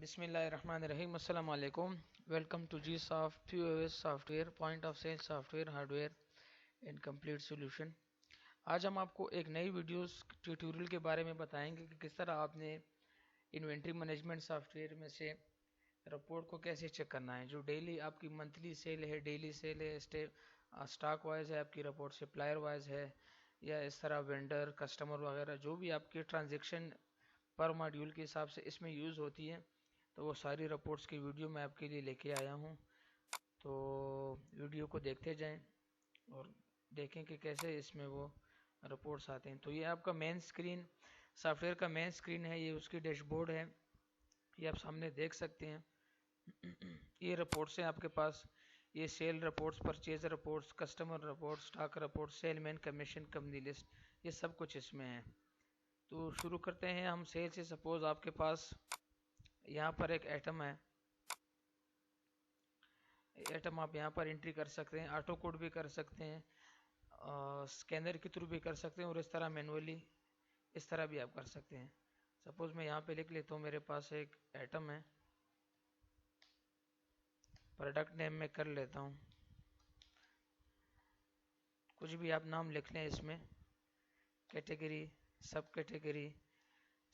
बिस्मिल्लाहिर्रहमानिर्रहीम अस्सलाम वालेकुम। Welcome to G soft POS software point of sale software hardware and complete solution. आज हम आपको एक नई वीडियोस ट्यूटोरियल के बारे में बताएंगे कि किस तरह आपने इन्वेंट्री मैनेजमेंट सॉफ्टवेयर में से रिपोर्ट को कैसे चेक करना है। जो डेली आपकी मंथली सेल है, डेली सेल है, स्टॉक वाइज है, आपकी रिपोर्ट सप्लायर वाइज है, या इस तरह वेंडर कस्टमर वगैरह जो भी आपकी ट्रांजेक्शन पर मॉड्यूल के हिसाब से इसमें यूज़ होती है, तो वो सारी रिपोर्ट्स की वीडियो मैं आपके लिए लेके आया हूँ। तो वीडियो को देखते जाएं और देखें कि कैसे इसमें वो रिपोर्ट्स आते हैं। तो ये आपका मेन स्क्रीन, सॉफ्टवेयर का मेन स्क्रीन है, ये उसकी डैशबोर्ड है, ये आप सामने देख सकते हैं। ये रिपोर्ट्स हैं आपके पास, ये sale reports, purchase reports, customer reports, stock reports, salesman commission, company list, ये सब कुछ इसमें है। तो शुरू करते हैं हम सेल से। सपोज आपके पास यहाँ पर एक आइटम है, आइटम आप यहाँ पर एंट्री कर सकते हैं, ऑटो कोड भी कर सकते हैं, स्कैनर के थ्रू भी कर सकते हैं, और इस तरह मैनुअली इस तरह भी आप कर सकते हैं। सपोज मैं यहाँ पे लिख लेता हूँ, मेरे पास एक आइटम है, प्रोडक्ट नेम में कर लेता हूँ, कुछ भी आप नाम लिख लें इसमें, कैटेगरी, सब कैटेगरी,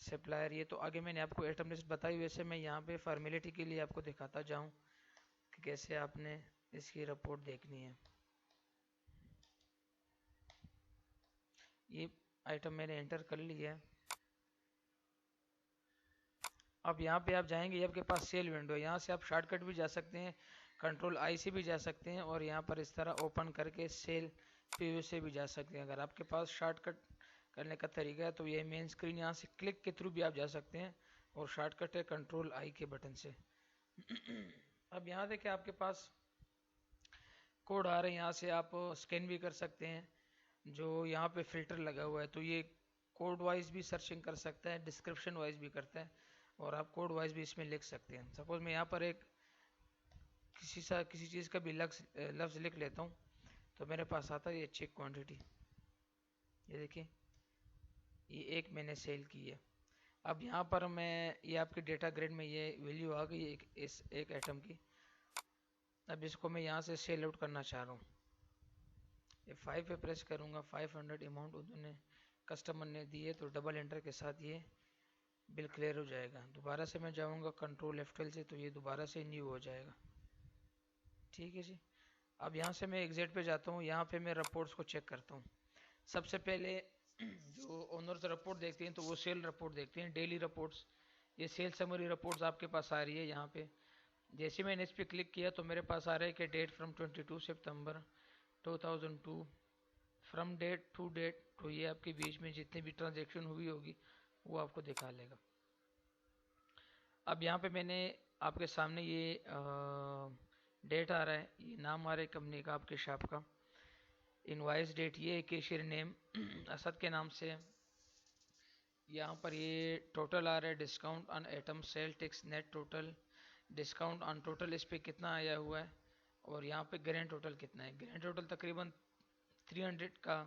सप्लायर। ये तो आगे मैंने आपको आइटम लिस्ट बताई, वैसे मैं यहाँ पे फॉर्मेलिटी के लिए आपको दिखाता जाऊँ कि कैसे आपने इसकी रिपोर्ट देखनी है। ये आइटम मैंने एंटर कर लिया है। अब यहाँ पे आप जाएंगे, ये आपके पास सेल विंडो है, यहाँ से आप शॉर्टकट भी जा सकते हैं, कंट्रोल आई से भी जा सकते हैं, और यहाँ पर इस तरह ओपन करके सेल पीओ से भी जा सकते हैं। अगर आपके पास शॉर्टकट करने का तरीका है तो ये मेन स्क्रीन, यहाँ से क्लिक के थ्रू भी आप जा सकते हैं, और शॉर्टकट है कंट्रोल आई के बटन से। अब यहाँ देखिए आपके पास कोड आ रहे हैं, यहाँ से आप स्कैन भी कर सकते हैं। जो यहाँ पे फिल्टर लगा हुआ है, तो ये कोड वाइज भी सर्चिंग कर सकता है, डिस्क्रिप्शन वाइज भी करता है, और आप कोड वाइज भी इसमें लिख सकते हैं। सपोज मैं यहाँ पर एक किसी चीज़ का भी लफ्ज़ लिख लेता हूँ, तो मेरे पास आता है ये चेक क्वांटिटी। ये देखिए, ये एक मैंने सेल की है। अब यहाँ पर मैं, ये आपके डेटा ग्रेड में ये वैल्यू आ गई एक आइटम की। अब इसको मैं यहाँ से सेल आउट करना चाह रहा हूँ, ये 5 पे प्रेस करूँगा, 500 अमाउंट उन्होंने कस्टमर ने दिए, तो डबल एंटर के साथ ये बिल क्लियर हो जाएगा। दोबारा से मैं जाऊँगा कंट्रोल F12 से, तो ये दोबारा से न्यू हो जाएगा। ठीक है जी। अब यहाँ से मैं एग्जिट पे जाता हूँ, यहाँ पे मैं रिपोर्ट्स को चेक करता हूँ। सबसे पहले जो ओनर्स रिपोर्ट देखते हैं तो वो सेल रिपोर्ट देखते हैं, डेली रिपोर्ट्स। ये सेल समरी रिपोर्ट्स आपके पास आ रही है यहाँ पे। जैसे मैंने इस पर क्लिक किया तो मेरे पास आ रहा है कि डेट फ्रॉम 22 सितंबर 2002, फ्रॉम डेट टू डेट। तो ये आपके बीच में जितनी भी ट्रांजेक्शन हुई होगी वो आपको दिखा लेगा। अब यहाँ पे मैंने आपके सामने ये डेट आ रहा है, ये नाम आ रहा है कंपनी का, आपके शॉप का। इनवाइस डेट ये है, कैशियर नेम असद के नाम से है। यहाँ पर ये टोटल आ रहा है, discount on item sale tax net total, discount on total इस पे कितना आया हुआ है, और यहाँ पे ग्रैंड टोटल कितना है। ग्रैंड टोटल तकरीबन 300 का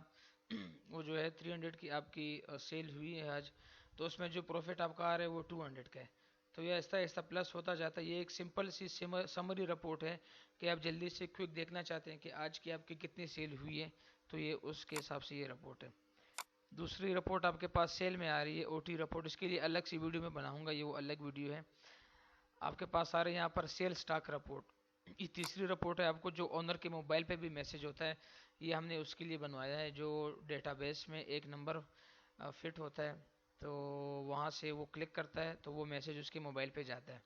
वो जो है 300 की आपकी सेल हुई है आज, तो उसमें जो प्रॉफिट आपका आ रहा है वो 200 का है। तो ये ऐसा ऐसा प्लस होता जाता है। ये एक सिंपल सी समरी रिपोर्ट है कि आप जल्दी से क्विक देखना चाहते हैं कि आज की आपकी कितनी सेल हुई है, तो ये उसके हिसाब से ये रिपोर्ट है। दूसरी रिपोर्ट आपके पास सेल में आ रही है, ओटी रिपोर्ट, इसके लिए अलग सी वीडियो में बनाऊंगा, ये वो अलग वीडियो है। आपके पास आ रहे हैं यहाँ पर सेल स्टॉक रिपोर्ट। ये तीसरी रिपोर्ट है, आपको जो ओनर के मोबाइल पे भी मैसेज होता है, ये हमने उसके लिए बनवाया है। जो डेटाबेस में एक नंबर फिट होता है, तो वहाँ से वो क्लिक करता है तो वो मैसेज उसके मोबाइल पे जाता है।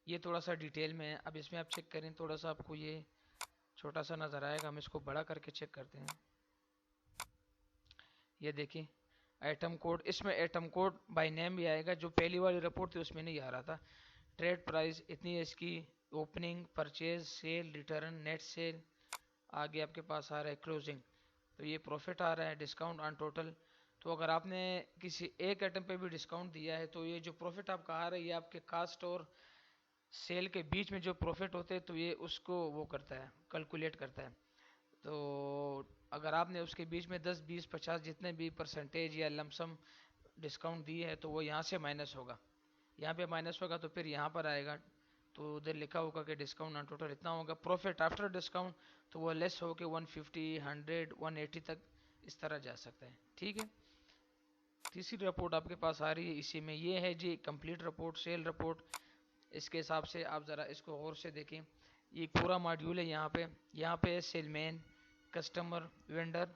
ये थोड़ा सा डिटेल में है। अब इसमें आप चेक करें, थोड़ा सा आपको ये छोटा सा नज़र आएगा, हम इसको बड़ा करके चेक करते हैं। ये देखिए आइटम कोड, इसमें आइटम कोड बाय नेम भी आएगा, जो पहली वाली रिपोर्ट थी उसमें नहीं आ रहा था। ट्रेड प्राइस इतनी है इसकी, opening, purchase, sale, return, net sale, आगे आपके पास आ रहा है क्लोजिंग। तो ये प्रॉफिट आ रहा है, डिस्काउंट ऑन टोटल। तो अगर आपने किसी एक आइटम पे भी डिस्काउंट दिया है, तो ये जो प्रॉफिट आपका आ रहा है, ये आपके कास्ट और सेल के बीच में जो प्रॉफिट होते हैं, तो ये उसको वो करता है, कैलकुलेट करता है। तो अगर आपने उसके बीच में 10, 20, 50 जितने भी परसेंटेज या लमसम डिस्काउंट दिए हैं, तो वो यहाँ से माइनस होगा। यहाँ पे माइनस होगा तो फिर यहाँ पर आएगा, तो उधर लिखा होगा कि डिस्काउंट ऑन टोटल इतना होगा, प्रॉफिट आफ्टर डिस्काउंट तो वो लेस हो के 150, 100, 180 तक इस तरह जा सकता है। ठीक है, तीसरी रिपोर्ट आपके पास आ रही है, इसी में ये है जी कंप्लीट रिपोर्ट, सेल रिपोर्ट। इसके हिसाब से आप ज़रा इसको गौर से देखें, ये पूरा मॉड्यूल है। यहाँ पे salesman, customer, vendor,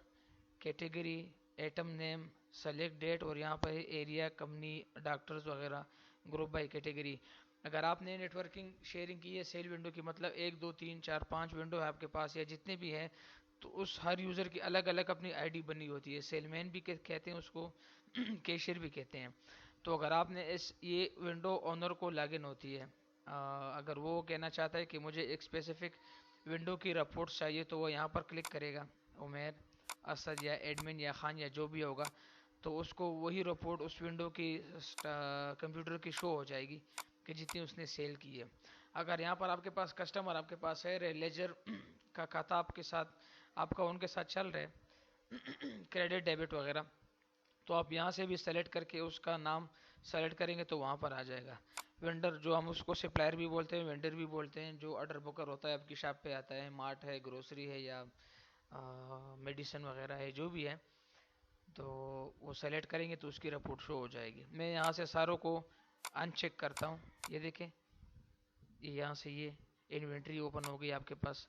category, item name, select date, और यहाँ पर एरिया, कंपनी, डॉक्टर्स वगैरह, ग्रुप बाय कैटेगरी। अगर आपने नेटवर्किंग शेयरिंग की है सेल विंडो की, मतलब 1 2 3 4 5 विंडो है आपके पास या जितने भी हैं, तो उस हर यूज़र की अलग अलग अपनी आईडी बनी होती है। सेलमैन भी कहते हैं उसको, कैशियर भी कहते हैं। तो अगर आपने इस ये विंडो ओनर को लॉगिन होती है, अगर वो कहना चाहता है कि मुझे एक स्पेसिफिक विंडो की रिपोर्ट चाहिए, तो वो यहाँ पर क्लिक करेगा, उमेर, असद या एडमिन या खान या जो भी होगा, तो उसको वही रिपोर्ट उस विंडो की कंप्यूटर की शो हो जाएगी कि जितनी उसने सेल की है। अगर यहाँ पर आपके पास कस्टमर आपके पास है, लेजर का खाता आपके साथ, आपका उनके साथ चल रहा है, क्रेडिट डेबिट वगैरह, तो आप यहाँ से भी सेलेक्ट करके उसका नाम सेलेक्ट करेंगे तो वहाँ पर आ जाएगा। वेंडर, जो हम उसको सप्लायर भी बोलते हैं, वेंडर भी बोलते हैं, जो ऑर्डर बुकर होता है आपकी शॉप पे आता है, मार्ट है, ग्रोसरी है, या मेडिसिन वगैरह है, जो भी है, तो वो सेलेक्ट करेंगे तो उसकी रिपोर्ट शो हो जाएगी। मैं यहाँ से सारों को अनचेक करता हूँ, ये देखें, ये यहाँ से ये इन्वेंट्री ओपन हो गई आपके पास।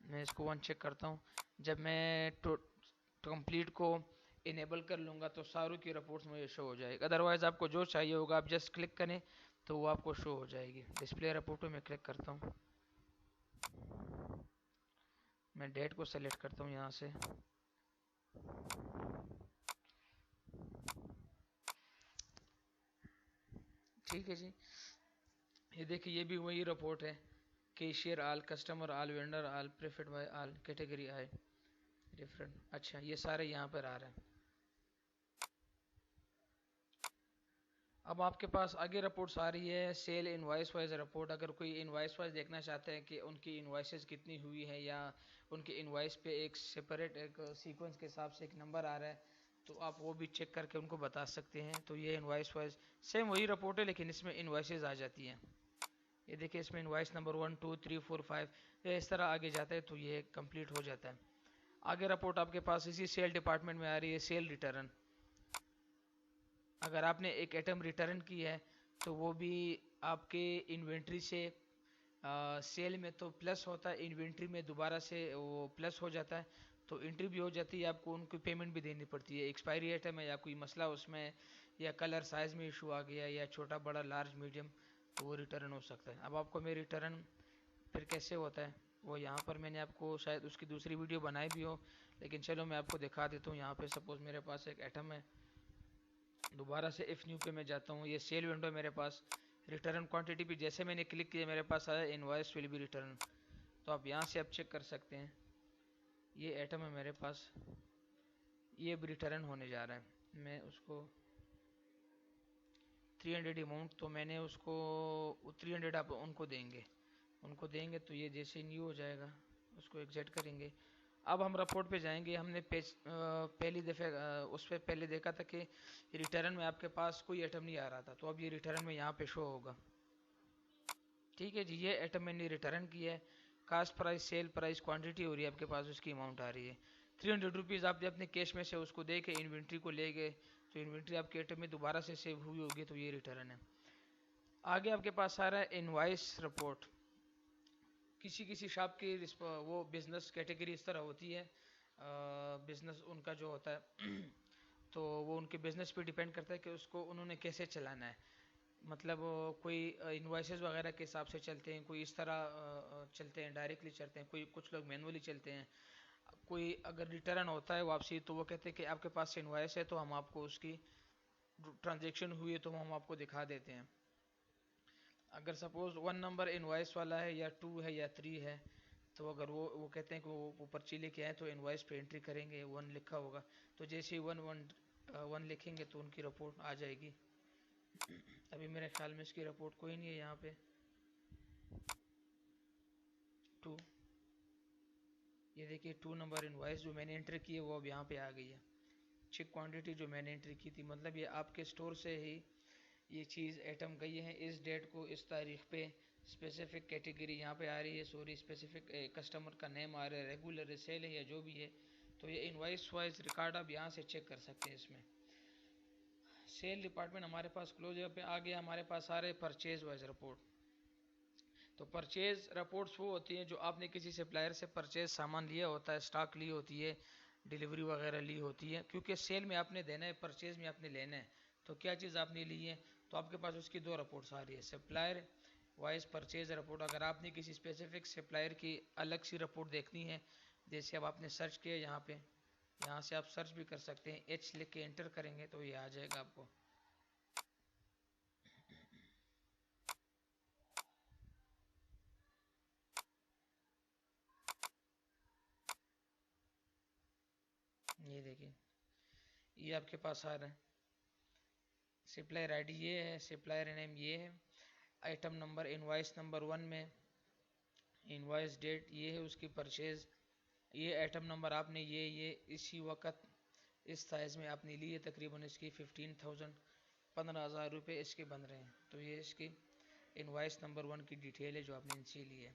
मैं इसको अनचेक करता हूँ। जब मैं कंप्लीट को इनेबल कर लूँगा तो सारों की रिपोर्ट्स मुझे शो हो जाएगी। अदरवाइज़ आपको जो चाहिए होगा आप जस्ट क्लिक करें तो वो आपको शो हो जाएगी। डिस्प्ले रिपोर्ट में क्लिक करता हूँ, मैं डेट को सेलेक्ट करता हूँ यहाँ से, ठीक है जी। ये देखिए, ये भी वही रिपोर्ट है, कैशियर आल, कस्टमर आल, वेंडर आल, प्रीफिट बाय आल, कैटेगरी आए डिफरेंट। अच्छा, ये सारे यहाँ पर आ रहे हैं। अब आपके पास आगे रिपोर्ट्स आ रही है, सेल इनवॉइस वाइज रिपोर्ट। अगर कोई इनवॉइस वाइज देखना चाहते हैं कि उनकी इनवॉइसेस कितनी हुई है, या उनके इनवॉइस पे एक सेपरेट एक सीक्वेंस के हिसाब से एक नंबर आ रहा है, तो आप वो भी चेक करके उनको बता सकते हैं। तो ये इनवॉइस वाइज सेम वही रिपोर्ट है, लेकिन इसमें इनवॉइसेस आ जाती हैं। ये देखिए, इसमें इनवॉइस नंबर 1 2 3 4 5 ये इस तरह आगे जाता है, तो ये कंप्लीट हो जाता है। आगे रिपोर्ट आपके पास इसी सेल डिपार्टमेंट में आ रही है, सेल रिटर्न। अगर आपने एक आइटम रिटर्न की है तो वो भी आपके इन्वेंट्री से सेल में तो प्लस होता है, इन्वेंट्री में दोबारा से वो प्लस हो जाता है, तो एंट्री भी हो जाती है, आपको उनको पेमेंट भी देनी पड़ती है। एक्सपायरी आइटम है या कोई मसला उसमें, या कलर साइज़ में इशू आ गया, या छोटा बड़ा लार्ज मीडियम, तो वो रिटर्न हो सकता है। अब आपको मैं रिटर्न फिर कैसे होता है वो यहाँ पर मैंने आपको शायद उसकी दूसरी वीडियो बनाई भी हो, लेकिन चलो मैं आपको दिखा देता हूँ। यहाँ पे सपोज़ मेरे पास एक आइटम है, दोबारा से इफ़ न्यू पे मैं जाता हूँ, ये सेल विंडो मेरे पास, रिटर्न क्वांटिटी भी जैसे मैंने क्लिक किया मेरे पास आया इनवॉइस विल बी रिटर्न। तो आप यहाँ से आप चेक कर सकते हैं, ये आइटम है मेरे पास, ये अब रिटर्न होने जा रहा है। मैं उसको 300 अमाउंट, तो मैंने उसको 300 आप उनको देंगे तो ये जैसे न्यू हो जाएगा, उसको एग्जिट करेंगे। अब हम रिपोर्ट पे जाएंगे। हमने पेज पहली दफ़े उस पर पहले देखा था कि रिटर्न में आपके पास कोई आइटम नहीं आ रहा था, तो अब ये रिटर्न में यहाँ पे शो होगा। ठीक है जी, ये आइटम मैंने रिटर्न किया है, cost price, sale price, quantity हो रही है आपके पास, उसकी अमाउंट आ रही है 300 रुपीज़। आप अपने कैश में से उसको दे के इन्वेंट्री को ले गए, तो इन्वेंट्री आपके आइटम में दोबारा से सेव हुई होगी, तो ये रिटर्न है। आगे आपके पास आ रहा है इनवॉइस रिपोर्ट। किसी किसी शॉप की वो बिजनेस कैटेगरी इस तरह होती है, बिजनेस उनका जो होता है तो वो उनके बिजनेस पे डिपेंड करता है कि उसको उन्होंने कैसे चलाना है। मतलब कोई इनवॉइसेस वगैरह के हिसाब से चलते हैं, कोई इस तरह चलते हैं, डायरेक्टली चलते हैं, कोई कुछ लोग मैनुअली चलते हैं। कोई अगर रिटर्न होता है वापसी, तो वो कहते हैं कि आपके पास इनवॉइस है तो हम आपको उसकी ट्रांजेक्शन हुई है तो हम आपको दिखा देते हैं। अगर सपोज 1 नंबर इनवॉइस वाला है, या 2 है, या 3 है, तो अगर वो कहते हैं कि वो पर्ची लेके आए, तो इनवॉइस पे एंट्री करेंगे, 1 लिखा होगा, तो जैसे ही 1 लिखेंगे तो उनकी रिपोर्ट आ जाएगी। अभी मेरे ख्याल में इसकी रिपोर्ट कोई नहीं है यहाँ पे। 2, ये देखिए 2 नंबर इनवॉइस जो मैंने एंट्री की है वो अब यहाँ पे आ गई है। चेक क्वांटिटी जो मैंने एंट्री की थी, मतलब ये आपके स्टोर से ही ये चीज़ आइटम गई है इस डेट को इस तारीख पे, स्पेसिफिक कैटेगरी यहाँ पे आ रही है, सॉरी स्पेसिफिक कस्टमर का नेम आ रहा है, रेगुलर है, सेल है या जो भी है। तो ये इनवाइस वाइज रिकॉर्ड आप यहाँ से चेक कर सकते हैं। इसमें सेल डिपार्टमेंट हमारे पास क्लोज पे आ गया, हमारे पास आ रहे परचेज वाइज रिपोर्ट। तो परचेज रिपोर्ट्स वो होती हैं जो आपने किसी सप्लायर से परचेज सामान लिया होता है, स्टॉक ली होती है, डिलीवरी वगैरह ली होती है, क्योंकि सेल में आपने देना है, परचेज में आपने लेना है। तो क्या चीज़ आपने ली है, तो आपके पास उसकी दो रिपोर्ट्स आ रही है, सप्लायर वाइज परचेज रिपोर्ट। अगर आपने किसी स्पेसिफिक सप्लायर की अलग सी रिपोर्ट देखनी है, जैसे अब आपने सर्च किया यहाँ पे, यहाँ से आप सर्च भी कर सकते हैं, एच लिख के एंटर करेंगे तो ये आ जाएगा आपको। ये देखिए, ये आपके पास आ रहा है, सप्लायर आईडी ये है, सप्लायर नेम ये है, आइटम नंबर इनवाइस नंबर 1 में, इनवाइस डेट ये है उसकी, परचेज ये आइटम नंबर आपने ये इसी वक्त इस साइज़ में आपने ली है, तकरीबन इसकी 15,000 15,000 रुपये इसके बन रहे हैं। तो ये इसकी इनवाइस नंबर 1 की डिटेल है जो आपने इनसे ली है।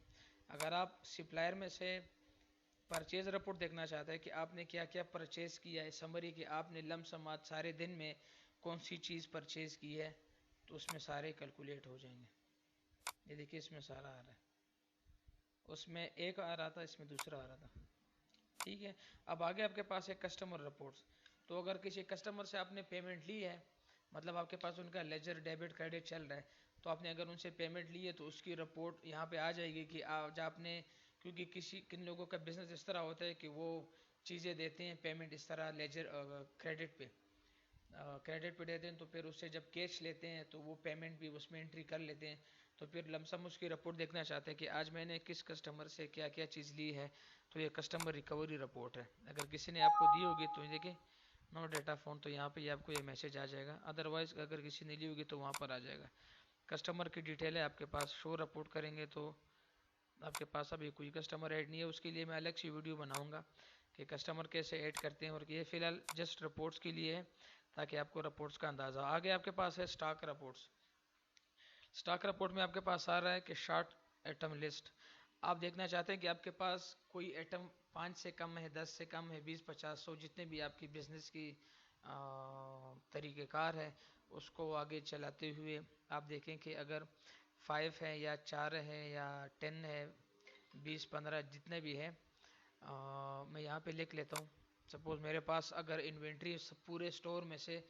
अगर आप सप्लायर में से परचेज रिपोर्ट देखना चाहते हैं कि आपने क्या क्या परचेज किया है, समरी कि आपने लमसम आज सारे दिन में कौन सी चीज़ परचेज की है, तो उसमें सारे कैलकुलेट हो जाएंगे। ये देखिए इसमें सारा आ रहा है, उसमें एक आ रहा था, इसमें दूसरा आ रहा था। ठीक है, अब आगे आपके पास है कस्टमर रिपोर्ट्स। तो अगर किसी कस्टमर से आपने पेमेंट ली है, मतलब आपके पास उनका लेजर डेबिट क्रेडिट चल रहा है, तो आपने अगर उनसे पेमेंट ली है तो उसकी रिपोर्ट यहाँ पे आ जाएगी कि आज आपने, क्योंकि किन लोगों का बिजनेस इस तरह होता है कि वो चीज़ें देते हैं पेमेंट इस तरह लेजर क्रेडिट पे, क्रेडिट पे देते हैं, तो फिर उससे जब कैश लेते हैं तो वो पेमेंट भी उसमें एंट्री कर लेते हैं। तो फिर लमसम उसकी रिपोर्ट देखना चाहते हैं कि आज मैंने किस कस्टमर से क्या क्या चीज़ ली है, तो ये कस्टमर रिकवरी रिपोर्ट है। अगर किसी ने आपको दी होगी तो ये देखिए नो डेटा फ़ोन, तो यहाँ पे आपको ये मैसेज आ जाएगा। अदरवाइज़ अगर किसी ने ली होगी तो वहाँ पर आ जाएगा। कस्टमर की डिटेल है आपके पास, शो रिपोर्ट करेंगे तो आपके पास अभी कोई कस्टमर ऐड नहीं है, उसके लिए मैं अलग सी वीडियो बनाऊंगा कि कस्टमर कैसे ऐड करते हैं। और ये फ़िलहाल जस्ट रिपोर्ट्स के लिए है, ताकि आपको रिपोर्ट्स का अंदाज़ा। आगे आपके पास है स्टॉक रिपोर्ट्स। स्टॉक रिपोर्ट में आपके पास आ रहा है कि शॉर्ट आइटम लिस्ट। आप देखना चाहते हैं कि आपके पास कोई आइटम 5 से कम है, 10 से कम है, 20, 50, 100, जितने भी आपकी बिजनेस की तरीक़ेकार है, उसको आगे चलाते हुए आप देखें कि अगर 5 है या 4 है या 10 है, 20, 15 जितने भी है, मैं यहाँ पे लिख लेता हूँ। सपोज़ मेरे पास अगर इन्वेंट्री पूरे स्टोर में से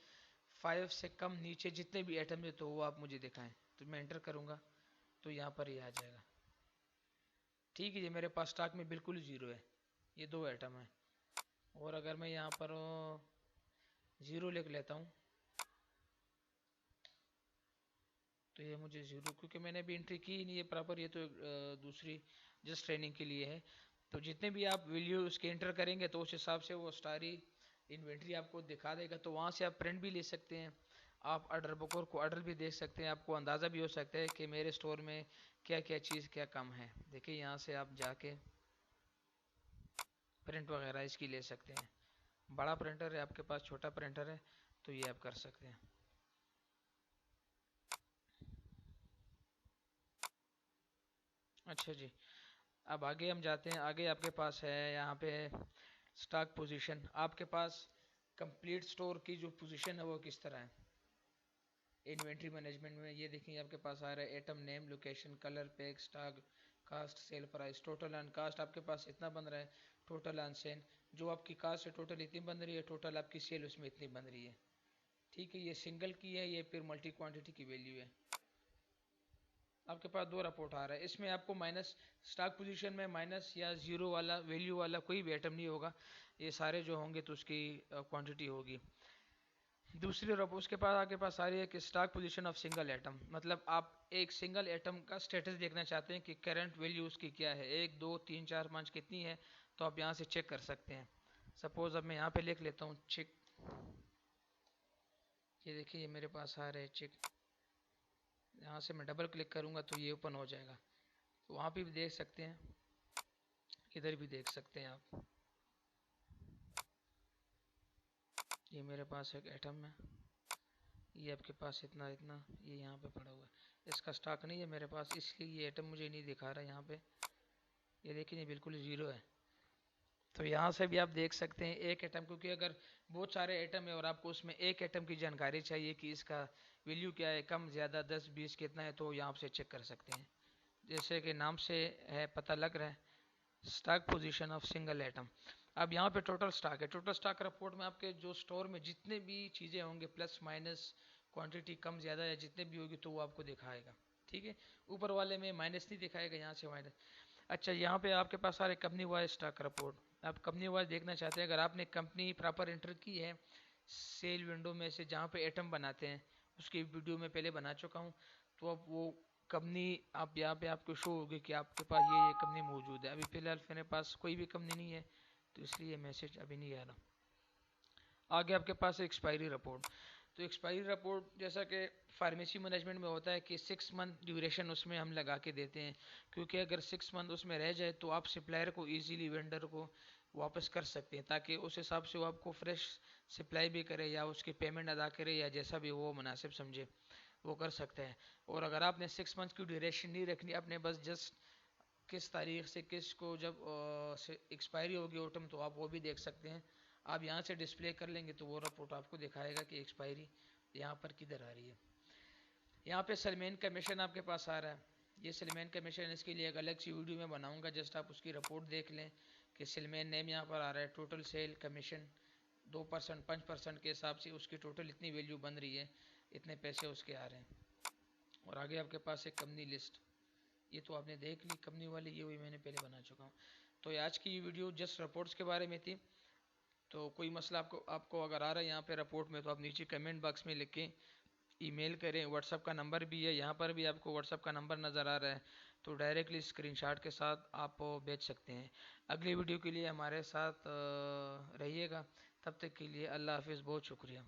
5 से कम नीचे जितने भी आइटम है तो वो आप मुझे दिखाएं, तो मैं एंटर करूँगा तो यहाँ पर ये आ जाएगा। ठीक है, ये मेरे पास स्टॉक में बिल्कुल ही ज़ीरो है, ये 2 आइटम है। और अगर मैं यहाँ पर ज़ीरो लिख लेता हूँ तो ये मुझे ज़ीरो, क्योंकि मैंने भी एंट्री की ही नहीं है प्रॉपर, ये तो दूसरी जस्ट ट्रेनिंग के लिए है। तो जितने भी आप वैल्यू उसके एंटर करेंगे तो उस हिसाब से वो सारी इन्वेंट्री आपको दिखा देगा। तो वहाँ से आप प्रिंट भी ले सकते हैं, आप ऑर्डर बुकर को ऑर्डर भी देख सकते हैं, आपको अंदाज़ा भी हो सकता है कि मेरे स्टोर में क्या क्या चीज़ क्या कम है। देखिए यहाँ से आप जाके प्रिंट वगैरह इसकी ले सकते हैं। बड़ा प्रिंटर है आपके पास, छोटा प्रिंटर है, तो ये आप कर सकते हैं। अच्छा जी, अब आगे हम जाते हैं। आगे आपके पास है यहाँ पे स्टॉक पोजीशन। आपके पास कंप्लीट स्टोर की जो पोजीशन है वो किस तरह है इन्वेंट्री मैनेजमेंट में, ये देखिए आपके पास आ रहा है item name, location, colour, pack, stock, cost, sale price, total and cost आपके पास इतना बन रहा है, टोटल एंड सेल जो आपकी कास्ट है टोटल इतनी बन रही है, टोटल आपकी सेल उसमें इतनी बन रही है। ठीक है, ये सिंगल की है, ये फिर मल्टी क्वांटिटी की वैल्यू है। आपके पास दो रिपोर्ट आ रहा है, इसमें आपको माइनस स्टॉक पोजीशन में माइनस या जीरो वाला वैल्यू वाला कोई भी आइटम नहीं होगा, ये सारे जो होंगे तो उसकी क्वांटिटी होगी। दूसरी रब उसके पास आपके पास आ रही है कि stock position of single atom, मतलब आप एक सिंगल एटम का स्टेटस देखना चाहते हैं कि करंट वैल्यू उसकी क्या है, 1, 2, 3, 4, 5 कितनी है, तो आप यहाँ से चेक कर सकते हैं। सपोज अब मैं यहाँ पे लिख लेता हूँ चेक, ये देखिए ये मेरे पास आ रहा है चेक, यहाँ से मैं डबल क्लिक करूँगा तो ये ओपन हो जाएगा। तो वहाँ पे भी देख सकते हैं, इधर भी देख सकते हैं आप, ये मेरे पास एक एटम है, ये आपके पास इतना इतना ये यहाँ पे पड़ा हुआ है, इसका स्टॉक नहीं है मेरे पास, इसलिए ये आइटम मुझे नहीं दिखा रहा यहाँ पे। ये देखिए ये बिल्कुल ज़ीरो है। तो यहाँ से भी आप देख सकते हैं एक आइटम, क्योंकि अगर बहुत सारे आइटम है और आपको उसमें एक आइटम की जानकारी चाहिए कि इसका वैल्यू क्या है, कम ज़्यादा 10 20 कितना है, तो यहाँ से चेक कर सकते हैं। जैसे कि नाम से है पता लग रहा है, stock position of single item. अब यहाँ पे टोटल स्टॉक है, टोटल स्टॉक रिपोर्ट में आपके जो स्टोर में जितने भी चीज़ें होंगे प्लस माइनस क्वांटिटी कम ज़्यादा या जितने भी होगी तो वो आपको दिखाएगा। ठीक है, ऊपर वाले में माइनस नहीं दिखाएगा, यहाँ से माइनस। अच्छा, यहाँ पे आपके पास सारे कंपनी वाइज स्टॉक रिपोर्ट, आप कंपनी वाइज देखना चाहते हैं, अगर आपने कंपनी प्रॉपर एंटर की है सेल विंडो में से जहाँ पे आइटम बनाते हैं, उसकी वीडियो में पहले बना चुका हूँ, तो अब वो कंपनी आप यहाँ पे आपको शो होगी कि आपके पास ये कंपनी मौजूद है। अभी फिलहाल मेरे पास कोई भी कंपनी नहीं है, तो इसलिए मैसेज अभी नहीं आ रहा। आगे आपके पास एक्सपायरी रिपोर्ट। तो एक्सपायरी रिपोर्ट जैसा कि फार्मेसी मैनेजमेंट में होता है कि 6 मंथ ड्यूरेशन उसमें हम लगा के देते हैं, क्योंकि अगर 6 मंथ उसमें रह जाए तो आप सप्लायर को इजीली वेंडर को वापस कर सकते हैं, ताकि उस हिसाब से वो आपको फ्रेश सप्लाई भी करे या उसकी पेमेंट अदा करे या जैसा भी वो मुनासिब समझे वो कर सकते हैं। और अगर आपने 6 मंथ की ड्यूरेशन नहीं रखनी, अपने बस जस्ट किस तारीख से किस को जब एक्सपायरी होगी आइटम, तो आप वो भी देख सकते हैं। आप यहाँ से डिस्प्ले कर लेंगे तो वो रिपोर्ट आपको दिखाएगा कि एक्सपायरी यहाँ पर किधर आ रही है। यहाँ पे सेलमैन कमीशन आपके पास आ रहा है, ये सेलमैन कमीशन, इसके लिए एक अलग सी वीडियो में बनाऊंगा, जस्ट आप उसकी रिपोर्ट देख लें कि सेलमैन नेम यहाँ पर आ रहा है, टोटल सेल कमीशन 2% 5% के हिसाब से उसकी टोटल इतनी वैल्यू बन रही है, इतने पैसे उसके आ रहे हैं। और आगे आपके पास एक कंपनी लिस्ट, ये तो आपने देख ली कंपनी वाली, ये हुई मैंने पहले बना चुका हूँ। तो आज की ये वीडियो जस्ट रिपोर्ट्स के बारे में थी। तो कोई मसला आपको अगर आ रहा है यहाँ पे रिपोर्ट में, तो आप नीचे कमेंट बॉक्स में लिख के ईमेल करें। व्हाट्सअप का नंबर भी है, यहाँ पर भी आपको व्हाट्सअप का नंबर नज़र आ रहा है, तो डायरेक्टली स्क्रीनशॉट के साथ आप भेज सकते हैं। अगली वीडियो के लिए हमारे साथ रहिएगा, तब तक के लिए अल्लाह हाफिज़, बहुत शुक्रिया।